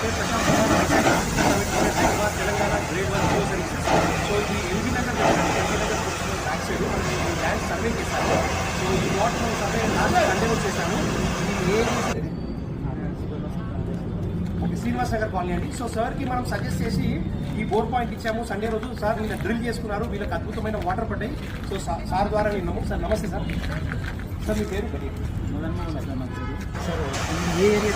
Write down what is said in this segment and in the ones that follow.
పేరు Prashant Kumar, Hyderabad Telangana grade 1 Jio services. So ఇది LB Nagar back side మనం ఈ ల్యాండ్ సర్వే చేశాను. సో ఈ వాటర్ మనం సర్వే లాస్ట్ సండే రోజు చేశాను. ఇది శ్రీనివాస్ నగర్ కాలనీ అండి. సో సార్కి మనం సజెస్ట్ చేసి ఈ బోర్ పాయింట్ ఇచ్చాము సండే రోజు. సార్ వీళ్ళ డ్రిల్ చేసుకున్నారు, వీళ్ళకి అద్భుతమైన వాటర్ పడ్డాయి. సో సార్ ద్వారా నేను సార్ నమస్తే సార్. సార్ మీ పేరు? సార్ ఏ ఏరియా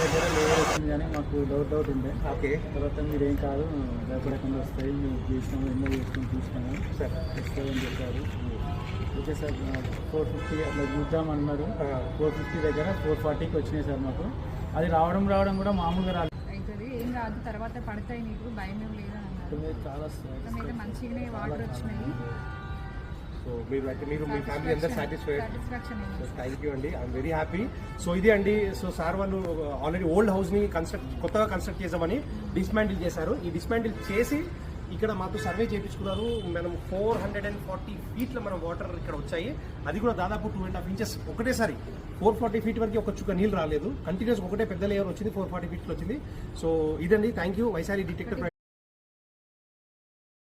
దగ్గర లేవర్ వచ్చింది కానీ మాకు డౌట్ ఉండే. ఓకే. తర్వాత మీరు ఏం కాదు భయపడకుండా వస్తాయి, మేము చేసినాము, ఎన్నో చేసుకొని చూసినాము సార్, వస్తాయని చెప్పారు. ఓకే సార్, 450 అట్లా చూద్దామన్నారు. 450 దగ్గర 440కి వచ్చినాయి సార్ మాకు. అది రావడం కూడా మామూలుగా రాలేదు. అవుతుంది, ఏం రాదు, తర్వాత పడతాయి, నీకు భయం ఏం లేదని అన్నారు. చాలా అయితే మంచిగానే వాటర్ వచ్చినాయి. సో మీరు మీ ఫ్యామిలీ అందరూ సాటిస్ఫైడ్? సాటిస్ఫాక్షన్. థ్యాంక్ యూ అండి, ఐఎమ్ వెరీ హ్యాపీ. సో ఇదే అండి. సో సార్ వాళ్ళు ఆల్రెడీ ఓల్డ్ హౌస్ని కొత్తగా కన్స్ట్రక్ట్ చేసామని డిస్మాంటిల్ చేశారు. ఈ డిస్మాంటిల్ చేసి ఇక్కడ మాకు సర్వే చేయించుకున్నారు. మనం 440 ఫీట్ల మనం వాటర్ ఇక్కడ వచ్చాయి. అది కూడా దాదాపు 2.5 ఇంచెస్ ఒకటేసారి 440 ఫీట్ వరకు ఒక చుక్క నీళ్ళు రాలేదు. కంటిన్యూస్ ఒకటే పెద్ద లేయర్ వచ్చింది, 440 ఫీట్లు వచ్చింది. సో ఇదండి, థ్యాంక్ యూ వైశాలి డిటెక్టర్.